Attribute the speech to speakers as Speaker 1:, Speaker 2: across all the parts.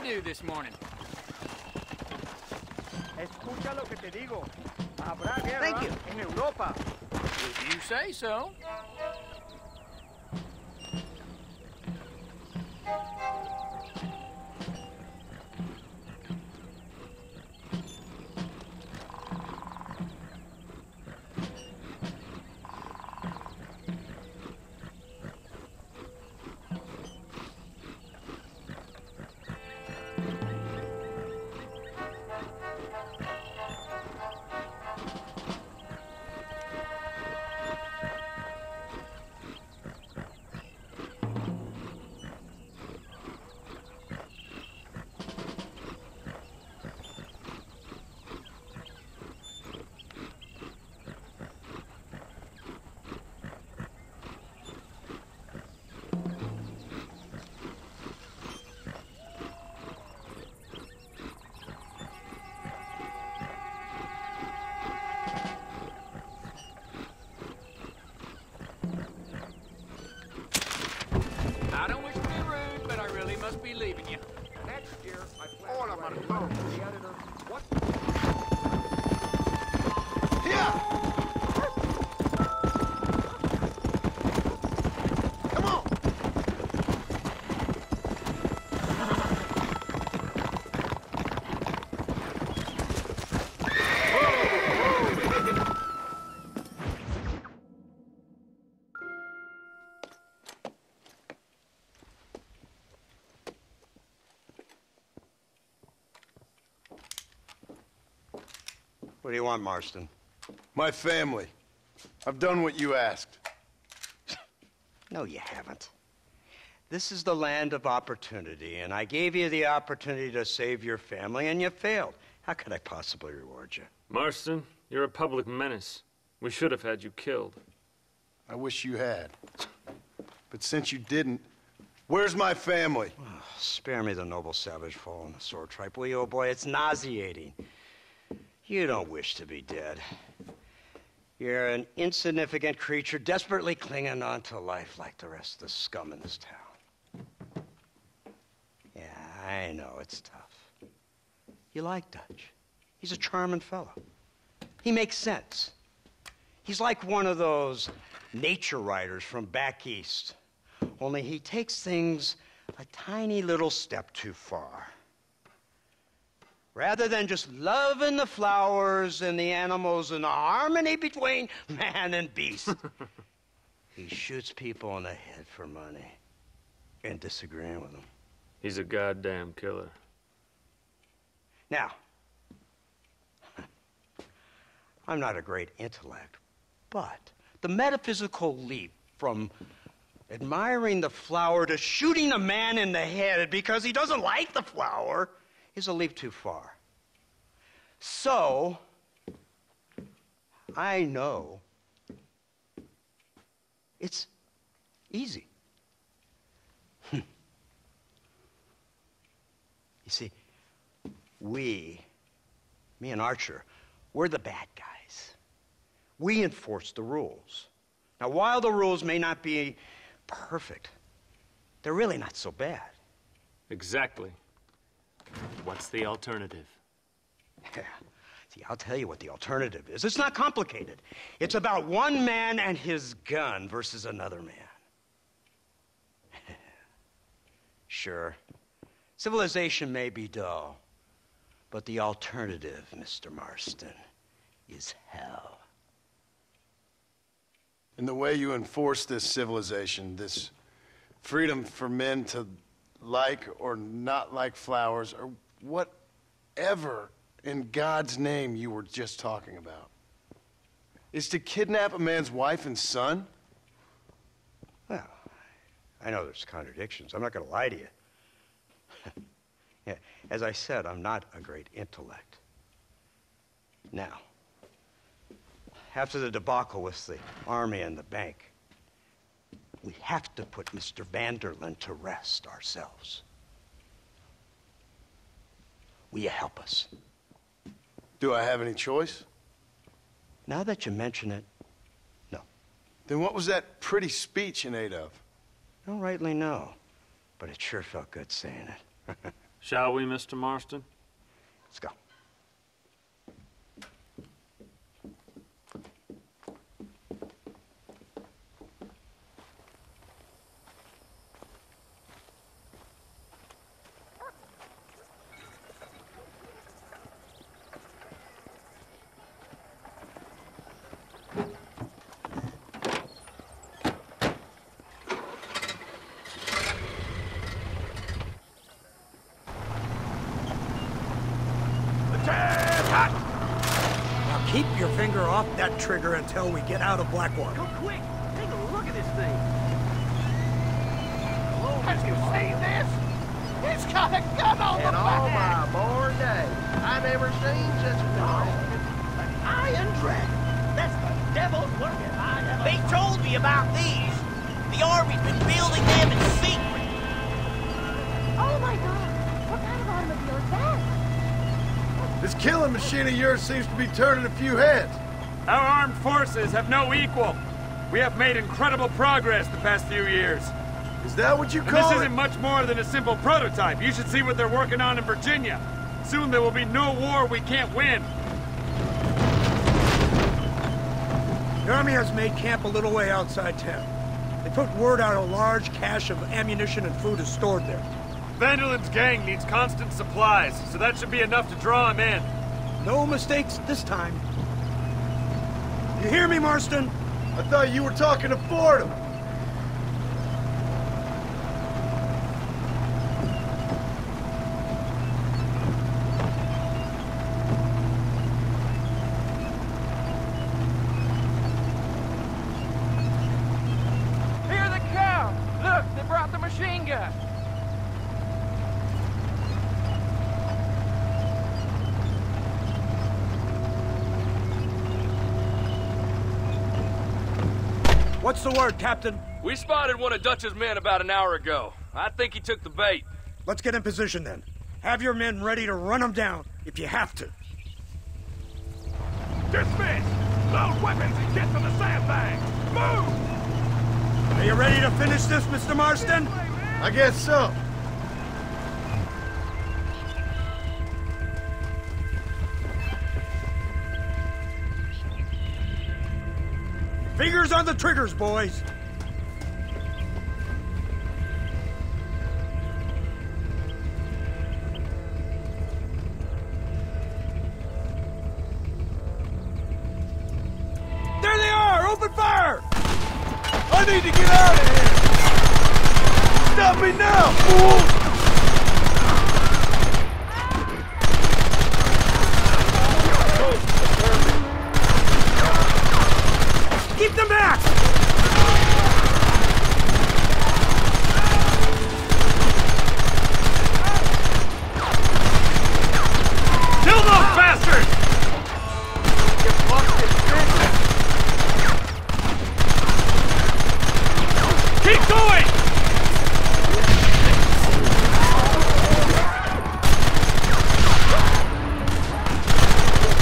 Speaker 1: do this morning?
Speaker 2: Escucha lo que te digo. Habrá guerra
Speaker 3: Thank you.
Speaker 2: en Europa.
Speaker 1: If you say so. I don't wish to be rude, but I really must be leaving you.
Speaker 2: Next year, I plan to write a note to the editor. What?
Speaker 4: Here! Come on!
Speaker 3: What do you want, Marston?
Speaker 4: My family. I've done what you asked.
Speaker 3: No, you haven't. This is the land of opportunity, and I gave you the opportunity to save your family, and you failed. How could I possibly reward you?
Speaker 5: Marston, you're a public menace. We should have had you killed.
Speaker 4: I wish you had. But since you didn't, where's my family?
Speaker 3: Oh, spare me the noble savage fall on the sword tripe, will you, old boy? It's nauseating. You don't wish to be dead. You're an insignificant creature desperately clinging on to life like the rest of the scum in this town. Yeah, I know it's tough. You like Dutch. He's a charming fellow. He makes sense. He's like one of those nature writers from back east. Only he takes things a tiny little step too far. Rather than just loving the flowers and the animals and the harmony between man and beast, he shoots people in the head for money and disagreeing with them.
Speaker 5: He's a goddamn killer.
Speaker 3: Now, I'm not a great intellect, but the metaphysical leap from admiring the flower to shooting a man in the head because he doesn't like the flower is a leap too far. So, I know it's easy. You see, me and Archer, we're the bad guys. We enforce the rules. Now, while the rules may not be perfect, they're really not so bad.
Speaker 5: Exactly. What's the alternative?
Speaker 3: Yeah. See, I'll tell you what the alternative is. It's not complicated. It's about one man and his gun versus another man. Sure, civilization may be dull, but the alternative, Mr. Marston, is hell.
Speaker 4: And the way you enforce this civilization, this freedom for men to like or not like flowers, or whatever in God's name you were just talking about, is to kidnap a man's wife and son?
Speaker 3: Well, I know there's contradictions. I'm not going to lie to you. Yeah, as I said, I'm not a great intellect. Now, after the debacle with the army and the bank, we have to put Mr. Vanderlyn to rest ourselves. Will you help us?
Speaker 4: Do I have any choice?
Speaker 3: Now that you mention it, no.
Speaker 4: Then what was that pretty speech in aid of?
Speaker 3: I don't rightly know, but it sure felt good saying it.
Speaker 5: Shall we, Mr. Marston?
Speaker 3: Let's go.
Speaker 6: Now keep your finger off that trigger until we get out of Blackwater.
Speaker 1: Go quick! Take a look at this thing!
Speaker 2: Have you seen this? It's got a gun on the
Speaker 7: In all
Speaker 2: back.
Speaker 7: my born days, I never seen such a thing.
Speaker 1: An iron dragon! That's the devil's work if I ever...
Speaker 8: They told me about these. The Army's been building them in secret.
Speaker 9: Oh my god! What kind of automobile is that?
Speaker 4: This killing machine of yours seems to be turning a few heads.
Speaker 5: Our armed forces have no equal. We have made incredible progress the past few years.
Speaker 4: Is that what you
Speaker 5: And
Speaker 4: call
Speaker 5: this
Speaker 4: it?
Speaker 5: isn't much more than a simple prototype. You should see what they're working on in Virginia. Soon there will be no war we can't win.
Speaker 6: The Army has made camp a little way outside town. They put word out a large cache of ammunition and food is stored there.
Speaker 5: Vanderland's gang needs constant supplies, so that should be enough to draw him in.
Speaker 6: No mistakes this time. You hear me, Marston?
Speaker 4: I thought you were talking to Fordham.
Speaker 1: Here they come! Look, they brought the machine gun!
Speaker 6: What's the word, Captain?
Speaker 10: We spotted one of Dutch's men about an hour ago. I think he took the bait.
Speaker 6: Let's get in position then. Have your men ready to run them down if you have to.
Speaker 2: Dismiss! Load weapons and get to the sandbag! Move!
Speaker 6: Are you ready to finish this, Mr. Marston?
Speaker 4: I guess so.
Speaker 6: Fingers on the triggers, boys. There they are! Open fire!
Speaker 4: I need to get out of here! Stop me now, fool!
Speaker 6: Keep them back!
Speaker 5: Kill those bastards! Keep going!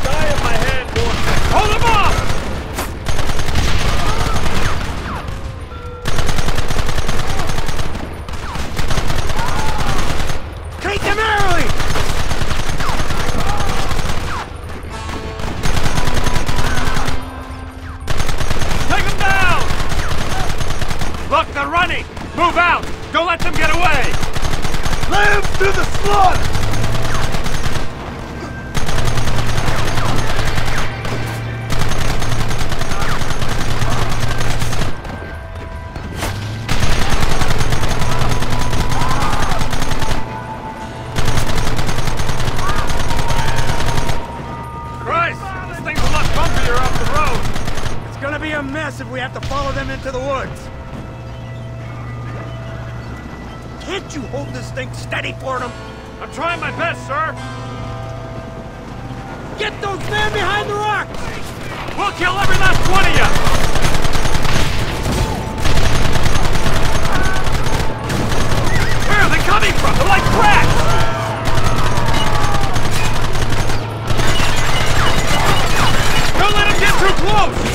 Speaker 5: Die in my hand, boy. Hold them off!
Speaker 6: Take them early!
Speaker 5: Take them down! Look, they're running! Move out! Don't let them get away!
Speaker 4: Let him do the slaughter!
Speaker 5: Christ! This thing's a lot bumpier off the road!
Speaker 6: It's gonna be a mess if we have to follow them into the woods. Can't you hold this thing steady for them?
Speaker 5: I'm trying my best, sir!
Speaker 6: Get those men behind the rocks!
Speaker 5: We'll kill every last one of you! Where are they coming from? They're like rats! Don't let them get too close!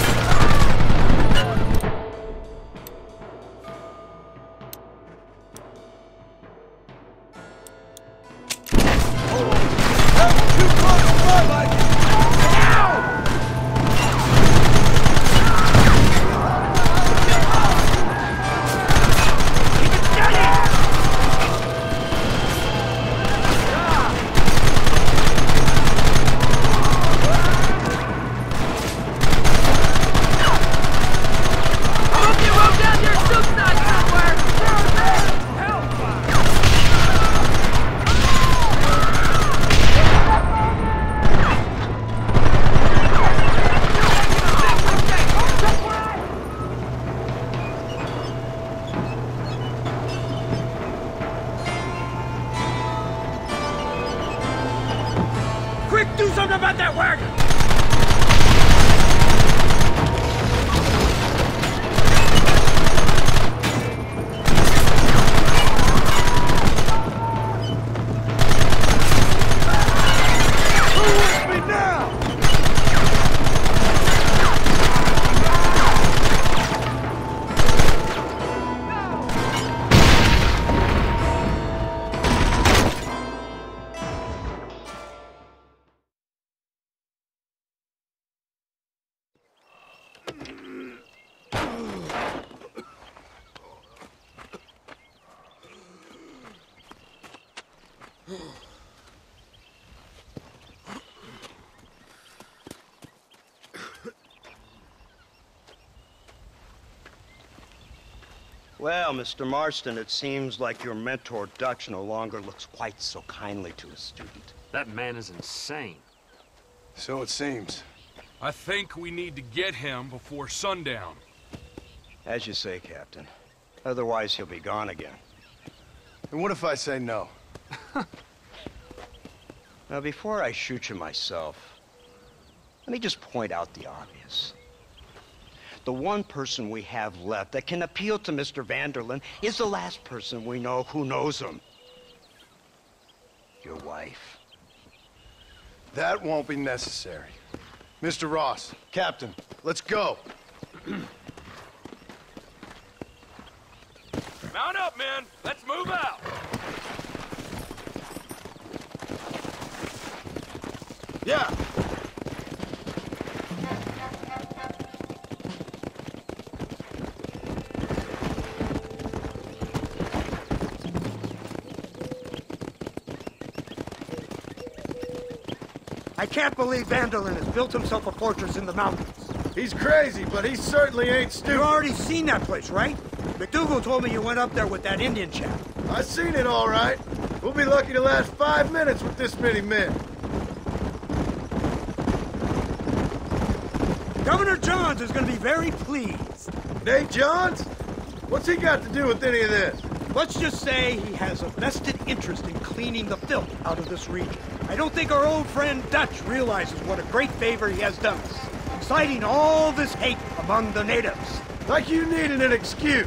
Speaker 6: about that wagon!
Speaker 3: Well, Mr. Marston, it seems like your mentor Dutch no longer looks quite so kindly to his student.
Speaker 5: That man is insane.
Speaker 4: So it seems.
Speaker 10: I think we need to get him before sundown.
Speaker 3: As you say, Captain. Otherwise, he'll be gone again.
Speaker 4: And what if I say no?
Speaker 3: Now, before I shoot you myself, let me just point out the obvious. The one person we have left that can appeal to Mr. Vanderlyn is the last person we know who knows him. Your wife.
Speaker 4: That won't be necessary. Mr. Ross, Captain, let's go.
Speaker 10: Mount up, men. Let's move out.
Speaker 4: Yeah.
Speaker 6: I can't believe Vanderlyn has built himself a fortress in the mountains.
Speaker 4: He's crazy, but he certainly ain't stupid.
Speaker 6: You've already seen that place, right? McDougal told me you went up there with that Indian chap.
Speaker 4: I seen it all right. We'll be lucky to last 5 minutes with this many men.
Speaker 6: Governor Johns is going to be very pleased.
Speaker 4: Nate Johns? What's he got to do with any of this?
Speaker 6: Let's just say he has a vested interest in cleaning the filth out of this region. I don't think our old friend Dutch realizes what a great favor he has done us, inciting all this hate among the natives.
Speaker 4: Like you needed an excuse.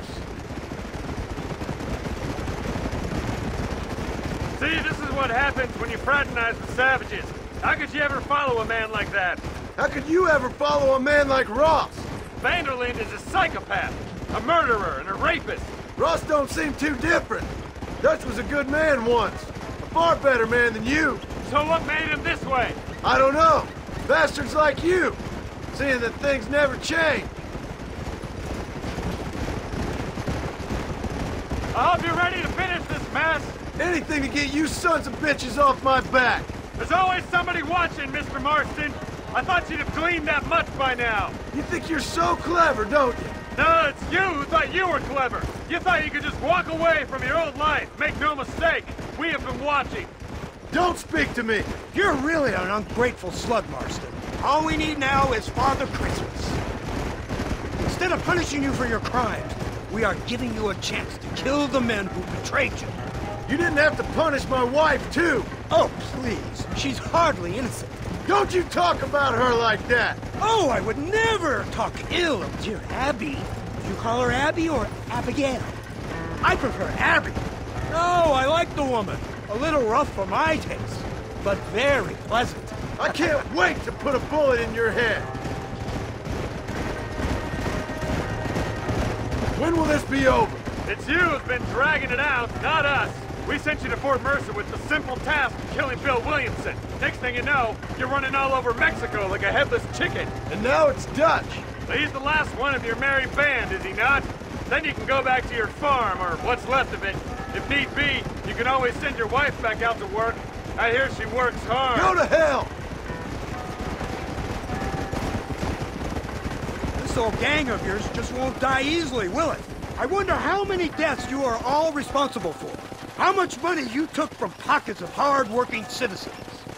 Speaker 5: See, this is what happens when you fraternize with savages. How could you ever follow a man like that?
Speaker 4: How could you ever follow a man like Ross?
Speaker 5: Vanderlyn is a psychopath, a murderer, and a rapist.
Speaker 4: Ross don't seem too different. Dutch was a good man once. A far better man than you.
Speaker 5: So what made him this way?
Speaker 4: I don't know. Bastards like you. Seeing that things never change.
Speaker 5: I hope you're ready to finish this mess.
Speaker 4: Anything to get you sons of bitches off my back.
Speaker 5: There's always somebody watching, Mr. Marston. I thought you'd have gleaned that much by now.
Speaker 4: You think you're so clever, don't you?
Speaker 5: No, it's you who thought you were clever. You thought you could just walk away from your old life. Make no mistake, we have been watching.
Speaker 4: Don't speak to me.
Speaker 6: You're really an ungrateful slug, Marston. All we need now is Father Christmas. Instead of punishing you for your crimes, we are giving you a chance to kill the men who betrayed you.
Speaker 4: You didn't have to punish my wife, too.
Speaker 6: Oh, please. She's hardly innocent.
Speaker 4: Don't you talk about her like that.
Speaker 6: Oh, I would never talk ill of dear Abby. Do you call her Abby or Abigail? I prefer Abby. No, I like the woman. A little rough for my taste, but very pleasant.
Speaker 4: I can't wait to put a bullet in your head. When will this be over?
Speaker 5: It's you who's been dragging it out, not us. We sent you to Fort Mercer with the simple task of killing Bill Williamson. Next thing you know, you're running all over Mexico like a headless chicken.
Speaker 4: And now it's Dutch.
Speaker 5: So he's the last one of your merry band, is he not? Then you can go back to your farm, or what's left of it. If need be, you can always send your wife back out to work. I hear she works hard.
Speaker 4: Go to hell!
Speaker 6: This old gang of yours just won't die easily, will it? I wonder how many deaths you are all responsible for. How much money you took from pockets of hard-working citizens.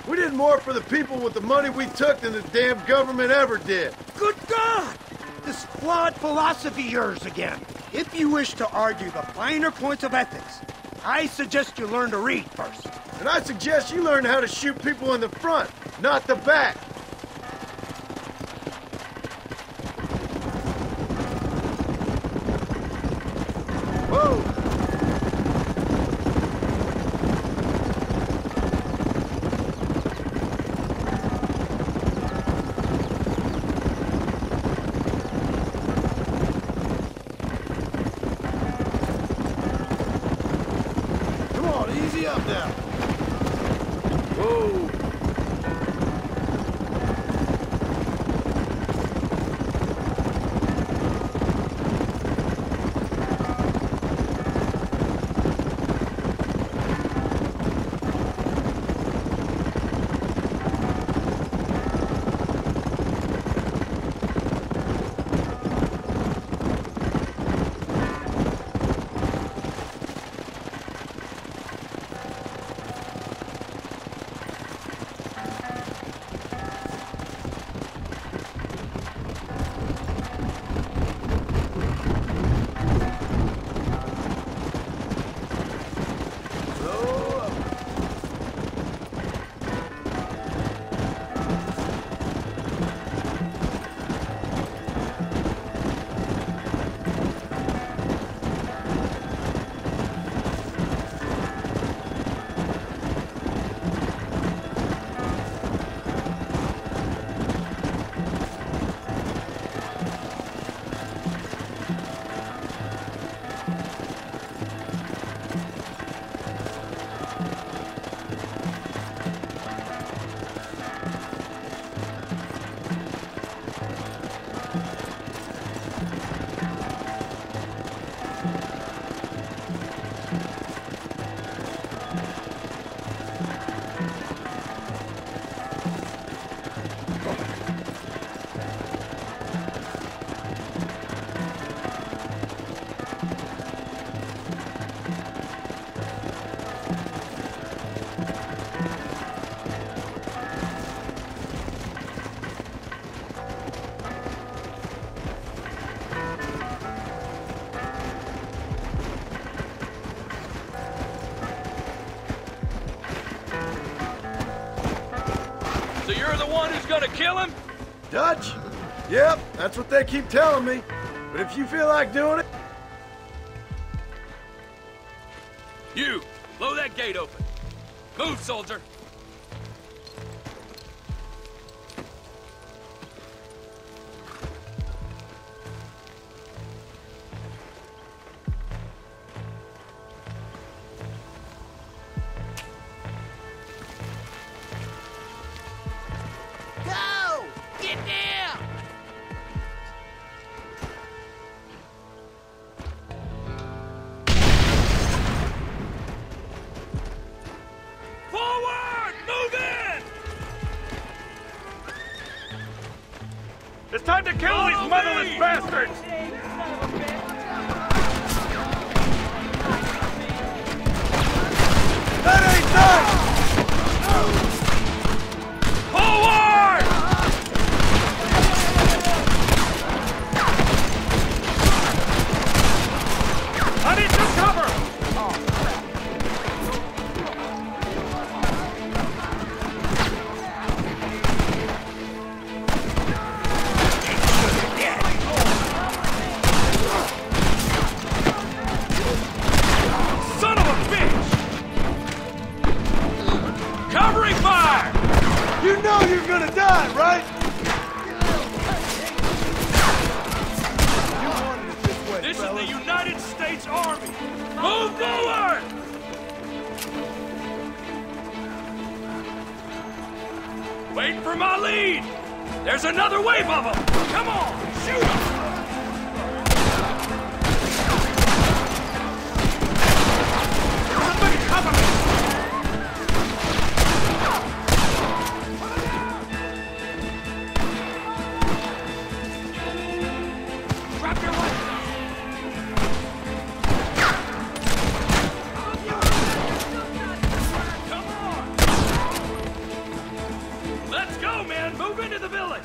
Speaker 4: We did more for the people with the money we took than the damn government ever did.
Speaker 6: Good God! This flawed philosophy of yours again. If you wish to argue the finer points of ethics, I suggest you learn to read first.
Speaker 4: And I suggest you learn how to shoot people in the front, not the back. Whoa! Come on, easy up now. Whoa!
Speaker 10: So you're the one who's gonna kill him?
Speaker 4: Dutch? Yep, that's what they keep telling me. But if you feel like doing it...
Speaker 10: You, blow that gate open. Move, soldier.
Speaker 8: Go! Get down!
Speaker 10: Forward! Move in!
Speaker 5: It's time to kill these motherless bastards!
Speaker 4: That ain't done!
Speaker 10: Forward!
Speaker 5: I need some cover!
Speaker 10: Son of a bitch! Covering fire!
Speaker 4: You know you're gonna die, right? You wanted it this way,
Speaker 10: This
Speaker 4: fellas.
Speaker 10: is the United States Army! Move forward! Wait for my lead! There's another wave of them! Come on, shoot them! Somebody cover me! Drop your weapon! Come on! Let's go, man! Move into the village!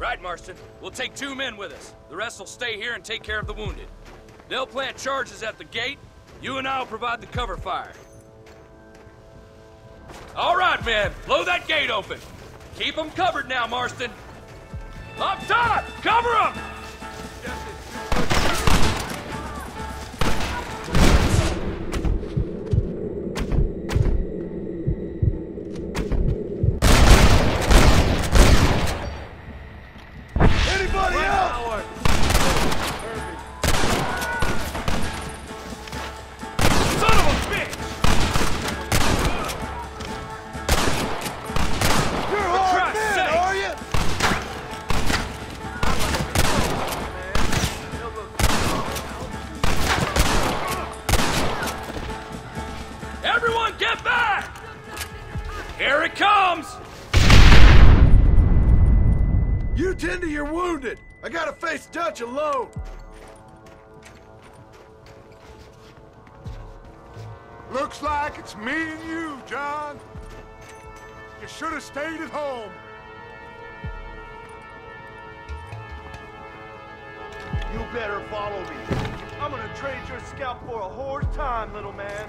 Speaker 10: Right, Marston. We'll take 2 men with us. The rest will stay here and take care of the wounded. They'll plant charges at the gate. You and I'll provide the cover fire. All right, men. Blow that gate open. Keep them covered now, Marston. Up top! Cover them!
Speaker 4: Anybody else?
Speaker 10: Son of a bitch!
Speaker 4: You're hard men, are you?
Speaker 10: Everyone get back! Here it comes!
Speaker 4: You tend to your wounded. I gotta face Dutch alone.
Speaker 2: Looks like it's me and you, John. You should have stayed at home.
Speaker 7: You better follow me. I'm gonna trade your scalp for a whore's time, little man.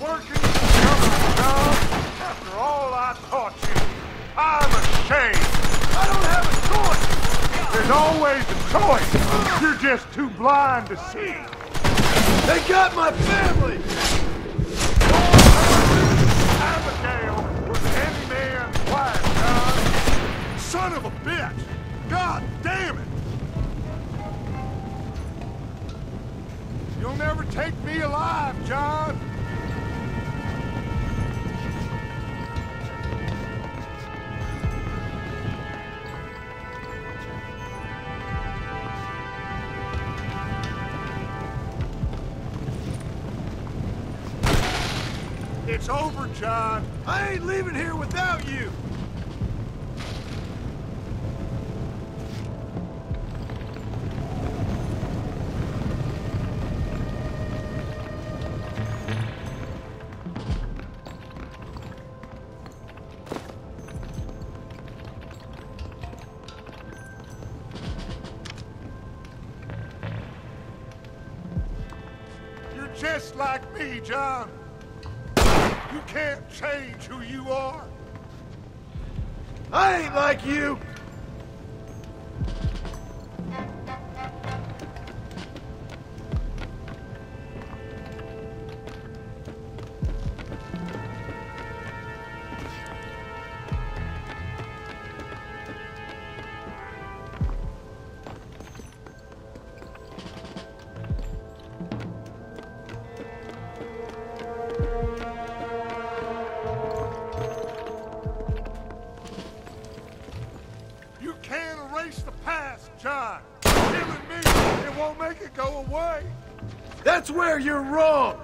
Speaker 2: Working together, John. After all I taught you, I'm ashamed.
Speaker 7: I don't have a choice!
Speaker 2: There's always a choice. You're just too blind to see.
Speaker 4: They got my family!
Speaker 2: Abigail was any man's wife, John. Son of a bitch! God damn it! You'll never take me alive, John. It's over, John.
Speaker 4: I ain't leaving here without you!
Speaker 2: You're just like me, John. You can't change who you are.
Speaker 4: I ain't like you!
Speaker 2: You can't erase the past, John. Killing me, it won't make it go away.
Speaker 4: That's where you're wrong!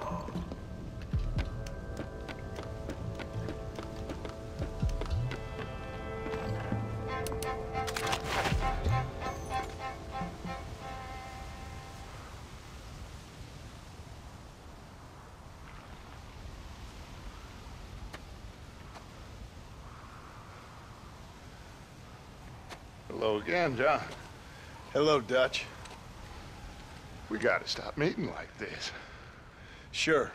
Speaker 11: Hello again, John.
Speaker 4: Hello, Dutch.
Speaker 11: We gotta stop meeting like this.
Speaker 4: Sure.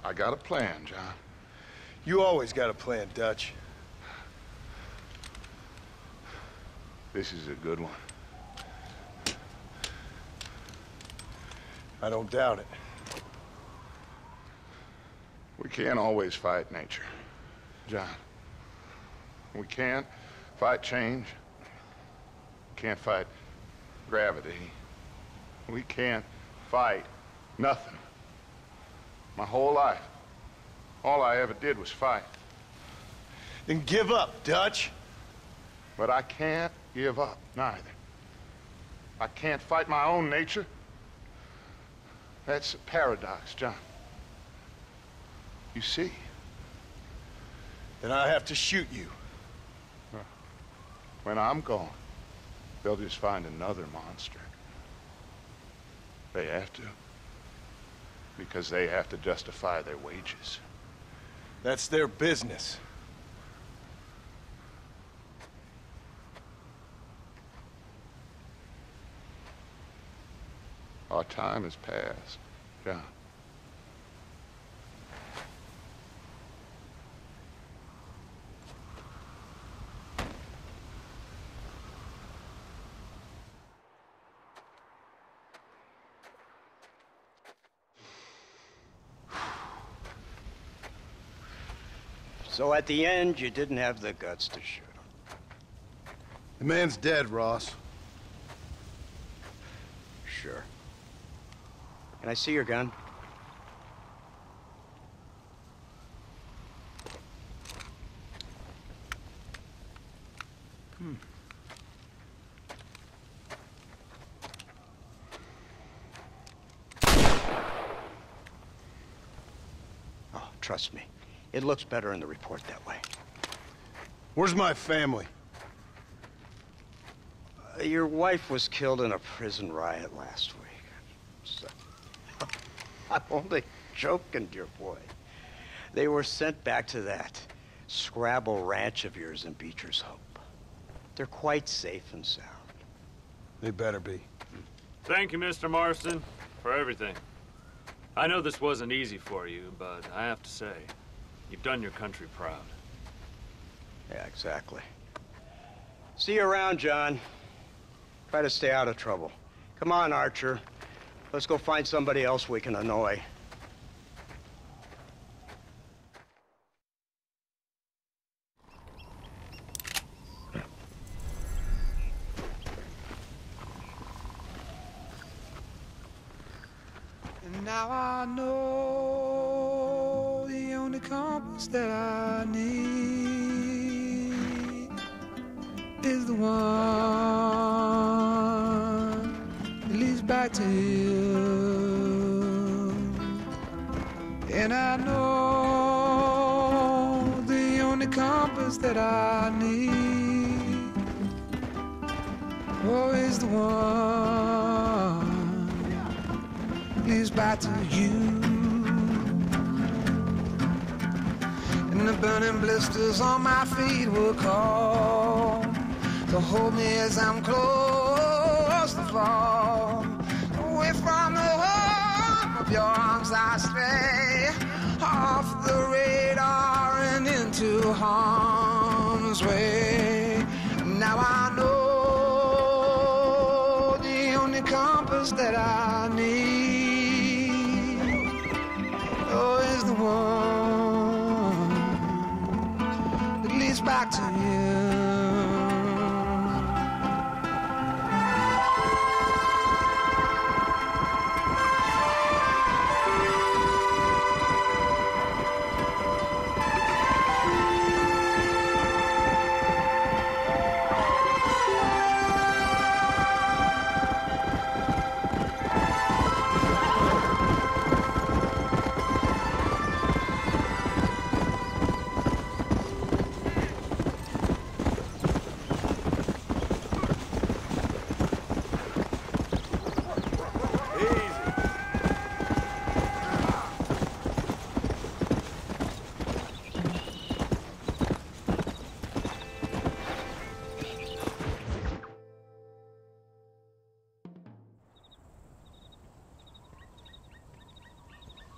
Speaker 11: I got a plan, John.
Speaker 4: You always got a plan, Dutch.
Speaker 11: This is a good one.
Speaker 4: I don't doubt it.
Speaker 11: We can't always fight nature, John. We can't fight change. We can't fight gravity. We can't fight nothing. My whole life, all I ever did was fight.
Speaker 4: Then give up, Dutch.
Speaker 11: But I can't give up, neither. I can't fight my own nature. That's a paradox, John. You see?
Speaker 4: Then I have to shoot you.
Speaker 11: When I'm gone, they'll just find another monster. They have to. Because they have to justify their wages.
Speaker 4: That's their business.
Speaker 11: Our time has passed, John.
Speaker 3: So at the end, you didn't have the guts to shoot him.
Speaker 4: The man's dead, Ross.
Speaker 3: Sure. Can I see your gun? Oh, trust me. It looks better in the report that way.
Speaker 4: Where's my family?
Speaker 3: Your wife was killed in a prison riot last week. So, I'm only joking, dear boy. They were sent back to that Scrabble ranch of yours in Beecher's Hope. They're quite safe and sound.
Speaker 4: They better be.
Speaker 5: Thank you, Mr. Marston, for everything. I know this wasn't easy for you, but I have to say, you've done your country proud.
Speaker 3: Yeah, exactly. See you around, John. Try to stay out of trouble. Come on, Archer. Let's go find somebody else we can annoy.
Speaker 12: And now I know the only compass that I need is the one that leads back to you. And I know the only compass that I need, oh, is the one that leads back to you. And the burning blisters on my feet will call to hold me as I'm close to fall. Away from the home of your arms I stray, off the radar and into harm's way. Now I know the only compass that I need, oh, is the one that leads back to you.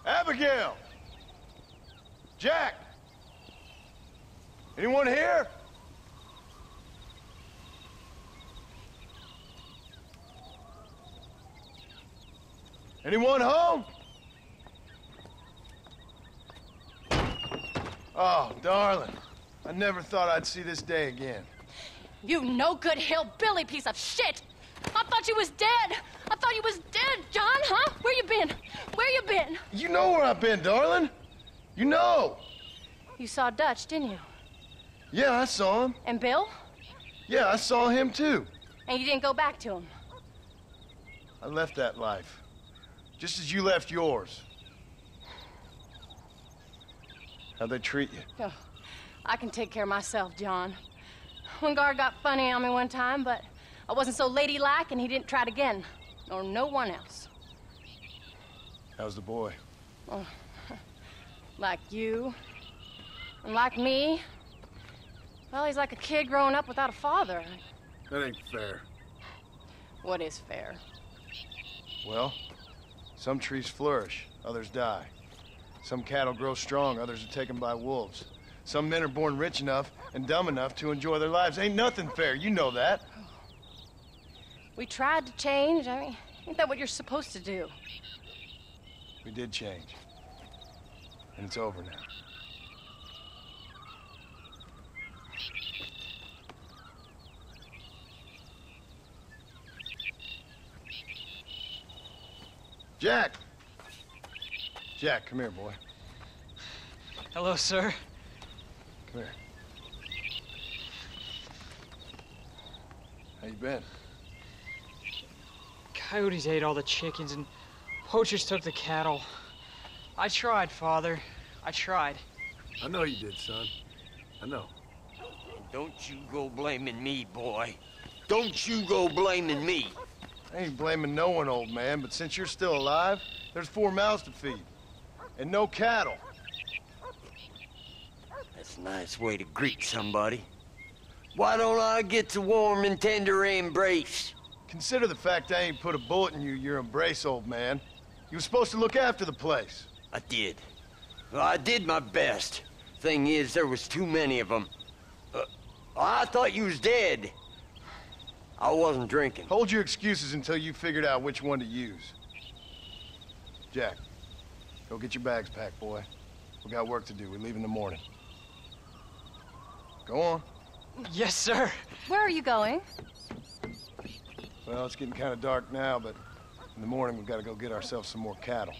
Speaker 4: Abigail! Jack! Anyone here? Anyone home? Oh, darling. I never thought I'd see this day again.
Speaker 9: You no-good hillbilly piece of shit! I thought you was dead! I thought you was dead, John, huh? Where you been? Where you been?
Speaker 4: You know where I've been, darling. You know.
Speaker 9: You saw Dutch, didn't you?
Speaker 4: Yeah, I saw him.
Speaker 9: And Bill?
Speaker 4: Yeah, I saw him too.
Speaker 9: And you didn't go back to him?
Speaker 4: I left that life. Just as you left yours. How'd they treat you?
Speaker 9: Oh, I can take care of myself, John. One guard got funny on me one time, but I wasn't so ladylike, and he didn't try it again. Nor no one else.
Speaker 4: How's the boy?
Speaker 9: Oh, like you. And like me, well, he's like a kid growing up without a father.
Speaker 4: That ain't fair.
Speaker 9: What is fair?
Speaker 4: Well, some trees flourish, others die. Some cattle grow strong, others are taken by wolves. Some men are born rich enough and dumb enough to enjoy their lives. Ain't nothing fair, you know that.
Speaker 9: We tried to change. I mean, ain't that what you're supposed to do?
Speaker 4: We did change. And it's over now. Jack! Jack, come here, boy.
Speaker 13: Hello, sir.
Speaker 4: Come here. How you been?
Speaker 13: Coyotes ate all the chickens and poachers took the cattle. I tried, Father. I tried.
Speaker 4: I know you did, son. I know.
Speaker 3: Don't you go blaming me, boy. Don't you go blaming me.
Speaker 4: I ain't blaming no one, old man, but since you're still alive, there's 4 mouths to feed. And no cattle.
Speaker 3: That's a nice way to greet somebody. Why don't I get the warm and tender embrace?
Speaker 4: Consider the fact I ain't put a bullet in your embrace, old man. You were supposed to look after the place.
Speaker 3: I did. Well, I did my best. Thing is, there was too many of them. I thought you was dead. I wasn't drinking.
Speaker 4: Hold your excuses until you figured out which one to use. Jack, go get your bags packed, boy. We got work to do. We leave in the morning. Go on.
Speaker 13: Yes, sir.
Speaker 9: Where are you going?
Speaker 4: Well, it's getting kind of dark now, but in the morning we've got to go get ourselves some more cattle.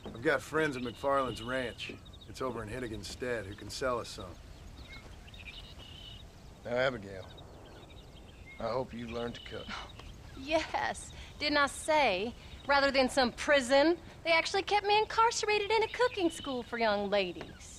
Speaker 4: I've got friends at McFarland's ranch. It's over in Hittigan's Stead who can sell us some. Now, Abigail, I hope you learn to cook.
Speaker 9: Yes. Didn't I say, rather than some prison, they actually kept me incarcerated in a cooking school for young ladies.